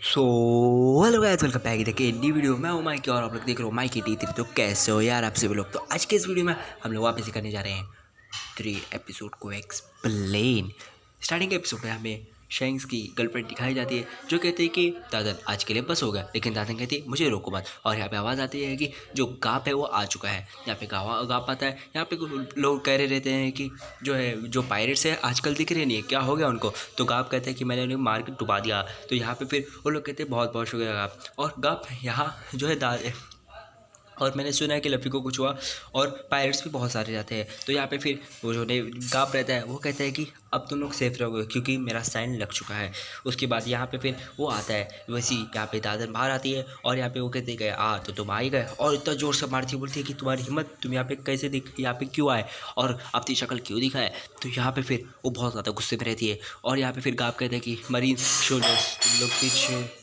So hello guys, welcome back देखिए नई video. मैं हूं माइक और आप लोग देख रहे हो माइक की टी3। तो कैसे हो यार आप सभी लोग। तो आज के इस वीडियो में हम लोग वापस से करने जा रहे हैं 3 एपिसोड को एक्सप्लेन। स्टार्टिंग एपिसोड में हमें शैंक्स की गर्लफ्रेंड दिखाई जाती है जो कहती है कि दादन आज के लिए बस हो गया, लेकिन दादन कहती है मुझे रोको मत। और यहाँ पे आवाज़ आती है कि जो गाप है वो आ चुका है। यहाँ पे गाप आता है। यहाँ पे कुछ लोग कह रहे रहते हैं कि जो है जो पायरेट्स है आजकल दिख रहे नहीं है, क्या हो गया उनको। तो गाप कहते हैं कि मैंने उन्हें मार के डुबा दिया। तो यहाँ पे फिर वो लोग कहते हैं बहुत बहुत शुक्रिया गाप। और गाप यहाँ जो है और मैंने सुना है कि लफ़ी को कुछ हुआ और पायरेट्स भी बहुत सारे जाते हैं। तो यहाँ पे फिर वो जो गाप रहता है वो कहता है कि अब तुम लोग सेफ रहोगे क्योंकि मेरा साइन लग चुका है। उसके बाद यहाँ पे फिर वो आता है वैसी, यहाँ पे दादन बाहर आती है और यहाँ पे वो कहते गए तो तुम आ ही गए। और इतना ज़ोर से मारती है, बोलती है कि तुम्हारी हिम्मत, तुम यहाँ पे कैसे यहाँ पे क्यों आए और अपनी शक्ल क्यों दिखाए। तो यहाँ पे फिर वो बहुत ज़्यादा गुस्से में रहती है। और यहाँ पे फिर गाप कहते हैं कि मरीन सोल्जर्स तुम लोग पीछे,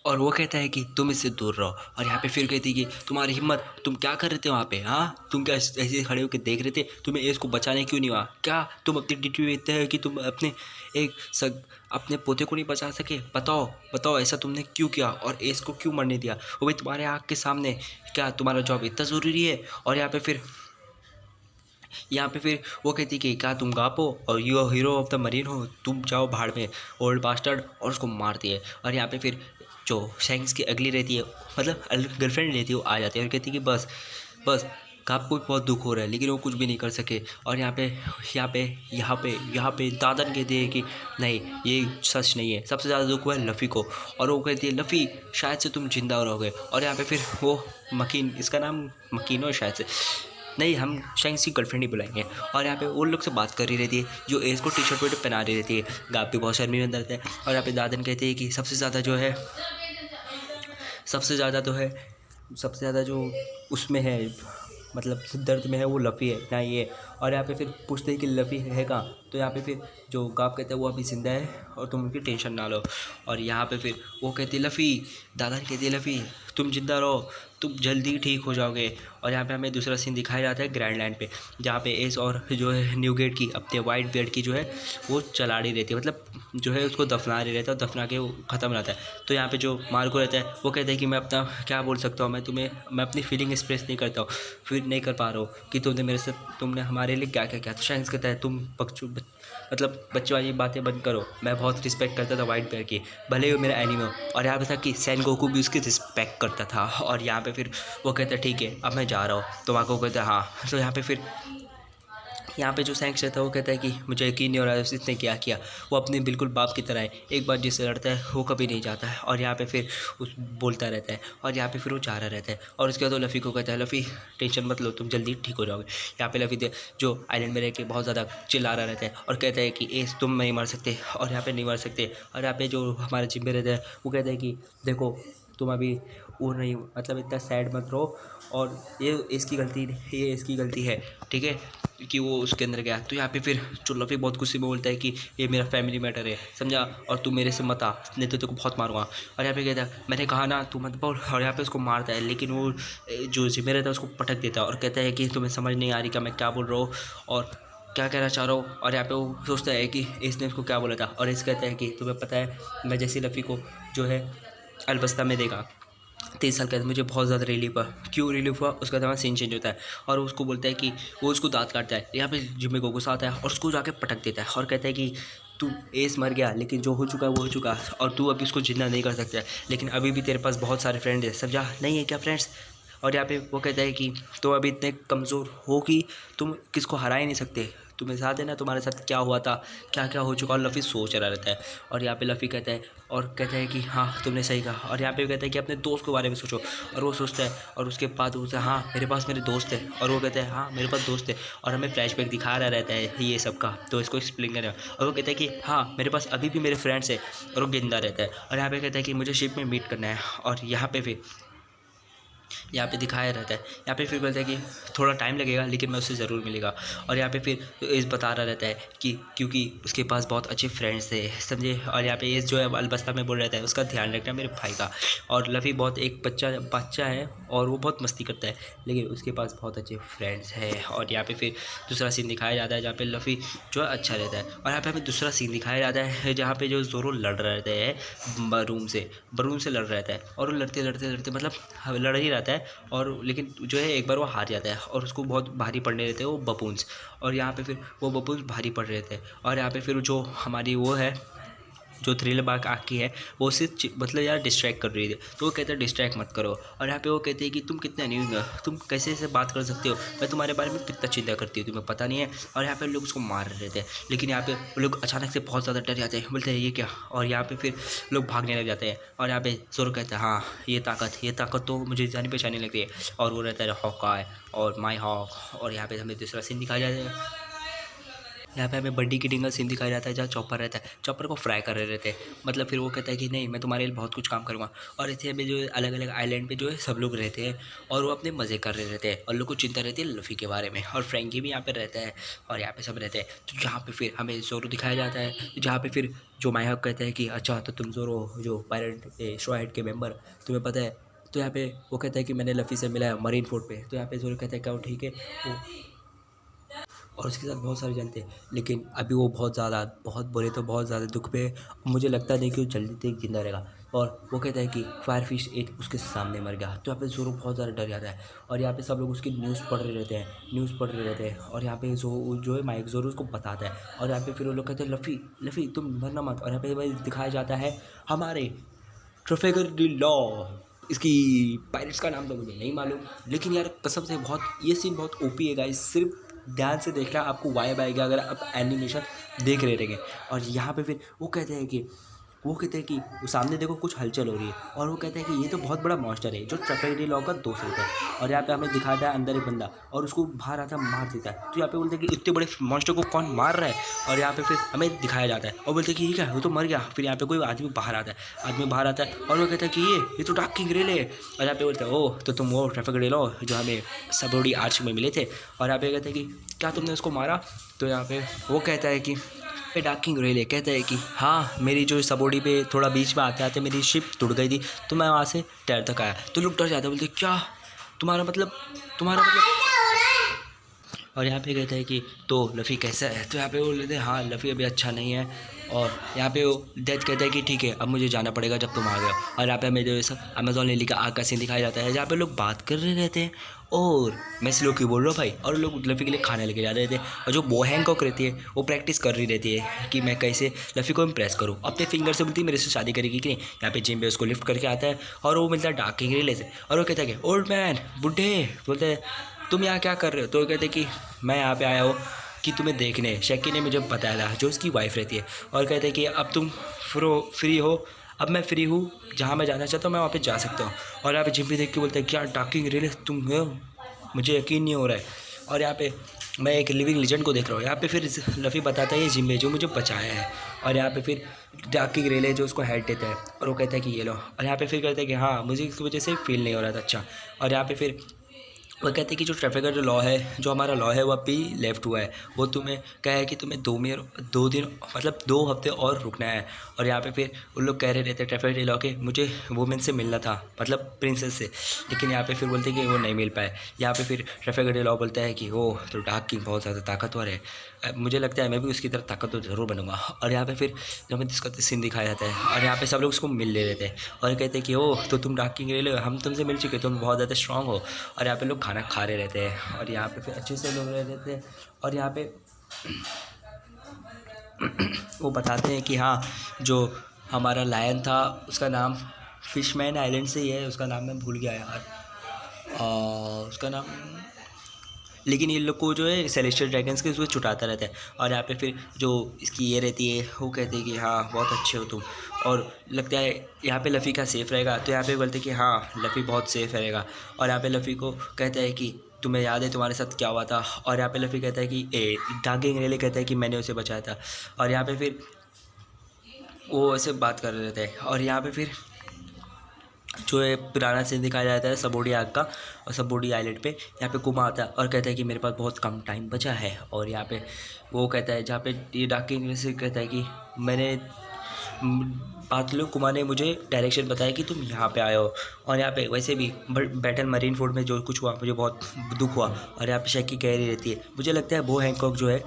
और वो कहता है कि तुम इससे दूर रहो। और यहाँ पे फिर कहती है कि तुम्हारी हिम्मत, तुम क्या कर रहे थे वहाँ पे, हाँ तुम क्या ऐसे खड़े होकर देख रहे थे, तुम्हें एस को बचाने क्यों नहीं हुआ, क्या तुम अपनी ड्यूटी में इतने है कि तुम अपने पोते को नहीं बचा सके। बताओ बताओ ऐसा तुमने क्यों किया और एस को क्यों मरने दिया, वो भी तुम्हारे आँख के सामने। क्या तुम्हारा जॉब इतना ज़रूरी है। और यहाँ पे फिर वो कहती कि क्या तुम गापो और you hero of the marine हो, तुम जाओ भाड़ में ओल्ड बास्टर्ड। और उसको मारती है। और यहाँ पे फिर जो शैंक्स की अगली रहती है, मतलब गर्लफ्रेंड रहती है, वो आ जाती है और कहती है कि बस बस गाप को भी बहुत दुख हो रहा है लेकिन वो कुछ भी नहीं कर सके। और यहाँ पे दादन कहती है कि नहीं ये सच नहीं है, सबसे ज़्यादा दुख हुआ है लफ़ी को। और वो कहती है लफ़ी शायद से तुम जिंदा रहोगे। और यहाँ पे फिर वो मकीन, इसका नाम मकीनो है शायद से, नहीं हम शैंक्स की गर्लफ्रेंड ही बुलाएंगे। और यहाँ पे उन लोग से बात कर रही रहती है जो एस को टी शर्ट वीट पहना रही रहती है। गाप भी बहुत शर्मी में अंदर रहता है। और यहाँ पे दादन कहते हैं कि सबसे ज़्यादा जो उसमें है, मतलब दर्द में है वो लफ़ी है ना ये। और यहाँ पे फिर पूछते हैं कि लफ़ी है कहाँ। तो यहाँ पे फिर जो गाप कहता है वो अभी जिंदा है और तुम उनकी टेंशन ना लो। और यहाँ पे फिर वो कहती है लफ़ी, दादा कहती है लफ़ी तुम जिंदा रहो, तुम जल्दी ठीक हो जाओगे। और यहाँ पे हमें दूसरा सीन दिखाया जाता है ग्रैंड लैंड पे, जहाँ पे एस और जो है न्यूगेट की अपने वाइट बियर्ड की जो है वो चला रही रहती है, मतलब जो है उसको दफना रही रहता है और दफना के वो ख़त्म रहता है। तो यहाँ पे जो मार्को रहता है वो कहता है कि मैं अपना क्या बोल सकता हूँ, मैं अपनी फीलिंग एक्सप्रेस नहीं करता हूँ, फिर नहीं कर पा रहा हूँ कि तुमने हमारे लिए क्या क्या किया। तो शैंक्स कहता है तुम मतलब बच्चों वाली बातें बंद करो, मैं बहुत रिस्पेक्ट करता था वाइट बियर की, भले ही वो मेरा एनिमी हो। और यहाँ पे था कि सैन गोकू भी उसकी रिस्पेक्ट करता था। और यहाँ पे फिर वो कहता है ठीक है अब मैं जा रहा हूँ। तो मार्को कहता है हाँ। तो यहाँ पे जो सैंक्स रहता है वो कहता है कि मुझे यकीन नहीं हो रहा है इसने क्या किया। वो अपने बिल्कुल बाप की तरह है, एक बार जिससे लड़ता है वो कभी नहीं जाता है। और यहाँ पे फिर उस बोलता रहता है और यहाँ पे फिर वो जा रहा रहता है। और उसके बाद वो लफ़ी को कहता है लफ़ी टेंशन मत लो, तुम जल्दी ठीक हो जाओगे। यहाँ पे लफ़ी जो आइलैंड में रह के बहुत ज़्यादा चिल्ला रहा रहता है और कहता है कि एस तुम नहीं मर सकते, और यहाँ पे नहीं मर सकते। और यहाँ पे जो हमारे जिम्मे रहता है वो कहता है कि देखो तुम अभी वो नहीं, मतलब इतना सैड मत रहो, और ये इसकी गलती है, ठीक है, कि वो उसके अंदर गया। तो यहाँ पे फिर लफ़ी बहुत गुस्से में बोलता है कि ये मेरा फैमिली मैटर है, समझा, और तू मेरे से मत आ, नहीं तो तेरे को बहुत मारूंगा। और यहाँ पे कहता है मैंने कहा ना तू मत बोल। और यहाँ पे उसको मारता है, लेकिन वो जो जिम्मे रहता है उसको पटक देता है और कहता है कि तुम्हें समझ नहीं आ रही क्या मैं क्या बोल रहा हूँ और क्या कहना चाह रहा हूँ। और यहाँ पे वो सोचता है कि इसने उसको क्या बोला था। और इस कहता है कि तुम्हें पता है मैं जैसी लफ़ी को जो है अलबस्ता में देगा 3 साल के बाद मुझे बहुत ज़्यादा रिलीफ हुआ। क्यों रिलीफ हुआ, उसका हमारा सीन चेंज होता है। और उसको बोलता है कि वो उसको दाँत काटता है। यहाँ पे जिम्मे को गुस्सा आता है और उसको जाके पटक देता है और कहता है कि तू एस मर गया, लेकिन जो हो चुका है वो हो चुका, और तू अभी उसको जिंदा नहीं कर सकता है, लेकिन अभी भी तेरे पास बहुत सारे फ्रेंड है, समझा, नहीं है क्या फ्रेंड्स। और यहाँ पे वो कहता है कि तुम अभी इतने कमज़ोर हो कि तुम किसको हरा ही नहीं सकते, तुम्हें याद है ना तुम्हारे साथ क्या हुआ था, क्या क्या हो चुका। और लफ़ी सोच रहा रहता है। और यहाँ पे लफ़ी कहता है कि हाँ तुमने सही कहा। और यहाँ पे कहता है कि अपने दोस्त के बारे में सोचो। और वो सोचता है और उसके बाद वो हाँ मेरे पास मेरे दोस्त है। और वो कहता है हाँ मेरे पास दोस्त है। और हमें फ्लैशबैक दिखा रहा रहता है ये सब का, तो इसको एक्सप्लेन करें। और वो कहता है कि हाँ मेरे पास अभी भी मेरे फ्रेंड्स है, और वो जिंदा रहता है। और यहाँ पे कहता है कि मुझे शिप में मीट करना है। और यहाँ पे फिर यहाँ पे दिखाया रहता है। यहाँ पे फिर बोलता है कि थोड़ा टाइम लगेगा लेकिन मैं उससे ज़रूर मिलेगा। और यहाँ पे फिर इस बता रहा रहता है कि क्योंकि उसके पास बहुत अच्छे फ्रेंड्स थे, समझे। और यहाँ पे इस जो है अलबस्ता में बोल रहता है उसका ध्यान रखना मेरे भाई का। और लफ़ी बहुत एक बच्चा बच्चा है और वो बहुत मस्ती करता है, लेकिन उसके पास बहुत अच्छे फ्रेंड्स हैं। और यहाँ पे फिर दूसरा सीन दिखाया जाता है जहाँ पे लफ़ी जो है अच्छा रहता है। और यहाँ पे हमें दूसरा सीन दिखाया जाता है जहाँ पे जो ज़ोरो लड़ रहते हैं बरून से लड़ रहता है। और वो लड़ते लड़ते लड़ते मतलब लड़ ही रहता है, और लेकिन जो है एक बार वो हार जाता है और उसको बहुत भारी पड़ने रहते हैं वो बपून्स। और यहाँ पे फिर वो बपून्स भारी पड़ रहे थे। और यहाँ पे फिर जो हमारी वो है जो थ्रिल बाग आकी है वो उसे मतलब यार डिस्ट्रैक्ट कर रही थी, तो वो कहते हैं डिस्ट्रैक्ट मत करो। और यहाँ पे वो कहते हैं कि तुम कितने नहीं, तुम कैसे ऐसे बात कर सकते हो, मैं तुम्हारे बारे में कितना चिंता करती हूँ तुम्हें पता नहीं है। और यहाँ पे लोग उसको मार रहे थे, लेकिन यहाँ पे वो लोग अचानक से बहुत ज़्यादा डर जाते हैं, बोलते हैं ये क्या। और यहाँ पे फिर लोग भागने लग जाते हैं। और यहाँ पे जोरो कहता है हाँ ये ताकत तो मुझे जानी पहचानी लग रही है। और वो रहता है हॉकाय और माई हॉक। और यहाँ पे हमें दूसरा सीन दिखाया जाता है, यहाँ पे हमें बंडी किडिंग का सीन दिखाया जाता है जहाँ चॉपर रहता है, चॉपर को फ्राई कर रहे रहते हैं। मतलब फिर वो कहता है कि नहीं मैं तुम्हारे लिए बहुत कुछ काम करूँगा। और ऐसे में जो अलग अलग आइलैंड पे जो है सब लोग रहते हैं और वो अपने मज़े कर रहे रहते हैं, और लोग को चिंता रहती है लफ़ी के बारे में। और फ्रैंकी भी यहाँ पे रहता है और यहाँ पे सब रहते हैं। तो जहाँ पे फिर हमें जोरो दिखाया जाता है, जहाँ पे फिर जो मायहक कहता है कि अच्छा तो तुम जोरो जो पायरेट स्ट्रॉ हैट के मेंबर तुम्हें पता है। तो यहाँ पे वो कहता है कि मैंने लफ़ी से मिला है मरीन फोर्ट पे। तो यहाँ पे जोरो कहता है क्या वो ठीक है वो, और उसके साथ बहुत सारे जन थे, लेकिन अभी वो बहुत बुरे तो बहुत ज़्यादा दुख पे है। मुझे लगता नहीं कि वो जल्दी तक जिंदा रहेगा। और वो कहता है कि फायर फिश एक उसके सामने मर गया। तो यहाँ पे जोरो बहुत ज़्यादा डर जाता है। और यहाँ पे सब लोग उसकी न्यूज़ पढ़ रहे रहते हैं। और यहाँ पे जो है माइक जोरो उसको बताता है। और यहाँ पे फिर वो लोग कहते हैं लफ़ी तुम मरना मत। और यहाँ पे भाई दिखाया जाता है हमारे ट्रफेगर डी लॉ। इसकी पायरेट्स का नाम तो मुझे नहीं मालूम, लेकिन यार कसम से बहुत ये सीन बहुत ओपी है गाइस। सिर्फ ध्यान से देखना आपको वाइब आएगा अगर आप एनिमेशन देख रहे रहेंगे। और यहाँ पे फिर वो कहते हैं कि वो सामने देखो कुछ हलचल हो रही है। और वो कहते हैं कि ये तो बहुत बड़ा मॉन्स्टर है जो ट्रफेगरी लॉ का दोस्त होता है। और यहाँ पे हमें दिखाता है अंदर एक बंदा और उसको बाहर आता मार देता है। तो यहाँ पे बोलते हैं कि इतने बड़े मॉन्स्टर को कौन मार रहा है। और यहाँ पे फिर हमें दिखाया जाता है और बोलते हैं कि ये क्या वो तो मर गया। फिर यहाँ पे कोई आदमी बाहर आता है और वो कहता है कि ये तो डार्क किंग रेले है। और यहाँ पे बोलते हैं ओह तो तुम वो ट्रफेगरी लॉ जो हमें सबोडी आर्च में मिले थे। और यहाँ पे कहते हैं कि क्या तुमने उसको मारा। तो यहाँ पे वो कहता है कि डार्क किंग रेले कहता है कि हाँ मेरी जो सबोडी पे थोड़ा बीच में आते आते मेरी शिप टूट गई थी, तो मैं वहाँ से तैर तक आया। तो लोग डर जाते हैं, बोलते क्या तुम्हारा मतलब। और यहाँ पे कहता है कि तो लफ़ी कैसा है। तो यहाँ पे वो लेते हैं हाँ लफ़ी अभी अच्छा नहीं है। और यहाँ पे वो डेथ कहता है कि ठीक है अब मुझे जाना पड़ेगा जब तुम आ गए। और यहाँ पे हमें जो है अमेज़ॉन लिली का आग का सीन दिखाया जाता है जहाँ पे लोग बात कर रहे रहते हैं। और मैं स्लो क्यों बोल रहा हूँ भाई। और लोग लफ़ी के लिए खाने लेके जा रहे थे। और जो बो हैंकॉक रहती है वो प्रैक्टिस कर रही रहती है कि मैं कैसे लफ़ी को इम्प्रेस करूँ। अपने फिंगर से बोलती है मेरे से शादी करेगी कि नहीं। यहाँ पे जिम पे उसको लिफ्ट करके आता है और वो मिलता है डार्क किंग रेले से। और वो कहता है कि ओल्ड मैन बुढ़े बोलते हैं तुम यहाँ क्या कर रहे हो। तो वो कहते कि मैं यहाँ पे आया हूँ कि तुम्हें देखने। शैकी ने मुझे बताया था जो उसकी वाइफ रहती है। और कहते हैं कि अब तुम फ्री हो। अब मैं फ्री हूँ, जहाँ मैं जाना चाहता हूँ मैं वहाँ पे जा सकता हूँ। और यहाँ पे जिम पे देख के बोलते हैं क्या डार्किंग रियली तुम हो, मुझे यकीन नहीं हो रहा है। और यहाँ पे मैं एक लिविंग लेजेंड को देख रहा हूँ। यहाँ पे फिर लफ़ी बताता है ये जिम जो मुझे बचाया है। और यहाँ पे फिर डार्किंग रेले जो उसको हेड देता है और वो कहता है कि ये लो। और यहाँ पे फिर कहता है कि हाँ मुझे इसकी वजह से फील नहीं हो रहा था अच्छा। और यहाँ पे फिर वो कहते हैं कि जो ट्रैफिकर जो लॉ है जो हमारा लॉ है वो अभी लेफ़्ट हुआ है, वो तुम्हें कहा है कि तुम्हें 2 दिन मतलब 2 हफ्ते और रुकना है। और यहाँ पे फिर उन लोग कह रहे रहते हैं ट्रैफिकर लॉ के मुझे वुमेन से मिलना था मतलब प्रिंसेस से, लेकिन यहाँ पे फिर बोलते हैं कि वो नहीं मिल पाए। यहाँ पे फिर ट्रैफिकर लॉ बोलता है कि वो तो डार्क किंग बहुत ज़्यादा ताकतवर है, मुझे लगता है मैं भी उसकी तरह ताकतवर ज़रूर बनूंगा। और यहाँ पे फिर जो हमें इसका सीन दिखाया जाता है और यहाँ पे सब लोग उसको मिल ले रहे थे और कहते हैं कि ओह तो तुम डार्क किंग ले लो, हम तुमसे मिल चुके, तुम बहुत ज़्यादा स्ट्रांग हो। और यहाँ पे लोग खाना खा रहे रहते हैं और यहाँ पे फिर अच्छे से लोग रह रहते हैं। और यहाँ पे वो बताते हैं कि हाँ जो हमारा लायन था उसका नाम फिशमैन आइलैंड से ही है, उसका नाम मैं भूल गया यार उसका नाम, लेकिन ये लोग को जो है सेलेस्टियल ड्रैगन्स के उसको छुटाता रहता है। और यहाँ पे फिर जो इसकी ये रहती है वो कहती है कि हाँ बहुत अच्छे हो तुम, और लगता है यहाँ पे लफ़ी का सेफ़ रहेगा। तो यहाँ पे बोलते हैं कि हाँ लफ़ी बहुत सेफ़ रहेगा। और यहाँ पे लफ़ी को कहता है कि तुम्हें याद है तुम्हारे साथ क्या हुआ था। और यहाँ पे लफ़ी कहता है कि डार्किंग रेले कहता है कि मैंने उसे बचाया था। और यहाँ पे फिर वो ऐसे बात कर रहे थे और यहाँ पे फिर जो है पुराना सीन दिखाया जाता है सबोडी आग का। और सबोडी आइलैंड पे यहाँ पे कुमा आता है और कहता है कि मेरे पास बहुत कम टाइम बचा है। और यहाँ पे वो कहता है, जहाँ पे ये डाकिंग से कहता है कि मैंने पातलू कुमार ने मुझे डायरेक्शन बताया कि तुम यहाँ पे आए हो। और यहाँ पे वैसे भी बैटल मरीन फोर्ड में जो कुछ हुआ मुझे बहुत दुख हुआ। और यहाँ पे शैकी कह रही रहती है, मुझे लगता है वो हैंकॉक जो है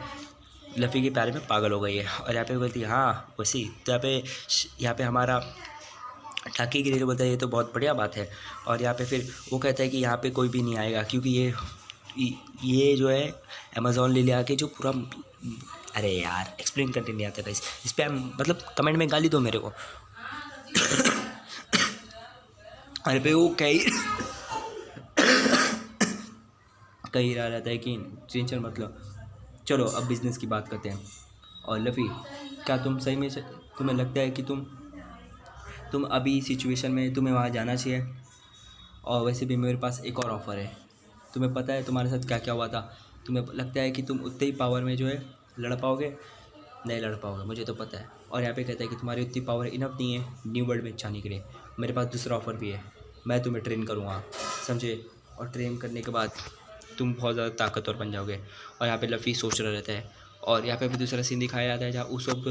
लफ़ी के प्यार में पागल हो गई है। और यहाँ पे वो कहती है हाँ वैसी। तो यहाँ पे हमारा टाकी के लिए बोलता है ये तो बहुत बढ़िया बात है। और यहाँ पे फिर वो कहता है कि यहाँ पे कोई भी नहीं आएगा क्योंकि ये जो है अमेज़ॉन ले आके जो पूरा, अरे यार एक्सप्लेन करने नहीं आता गाइस, इस पर मतलब कमेंट में गाली दो मेरे को। अरे पे वो कह रहा रहता है कि टेंशन मतलब। चलो अब बिज़नेस की बात करते हैं। और लफ़ी, क्या तुम सही में तुम्हें लगता है कि तुम अभी सिचुएशन में तुम्हें वहाँ जाना चाहिए? और वैसे भी मेरे पास एक और ऑफ़र है। तुम्हें पता है तुम्हारे साथ क्या क्या हुआ था? तुम्हें लगता है कि तुम उतने ही पावर में जो है लड़ पाओगे? नहीं लड़ पाओगे, मुझे तो पता है। और यहाँ पे कहता है कि तुम्हारी उतनी पावर इनफ नहीं है न्यू वर्ल्ड में जाने के लिए। मेरे पास दूसरा ऑफ़र भी है, मैं तुम्हें ट्रेन करूँगा, समझे? और ट्रेन करने के बाद तुम बहुत ज़्यादा ताकतवर बन जाओगे। और यहाँ पे लफ़ी सोच रहा रहता है। और यहाँ पे भी दूसरा सीन दिखाया जाता है जहाँ उस सब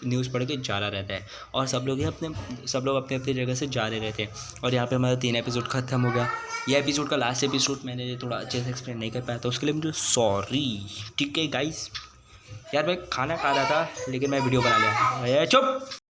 न्यूज़ पढ़ के जा रहा रहता है। और सब लोग अपने अपनी जगह से जा रहे रहते हैं। और यहाँ पे हमारा 3 एपिसोड ख़त्म हो गया। ये एपिसोड का लास्ट एपिसोड मैंने थोड़ा अच्छे से एक्सप्लेन नहीं कर पाया था, उसके लिए मुझे सॉरी। ठीक है गाइस, यार मैं खाना खा रहा था लेकिन मैं वीडियो बना लिया। चुप।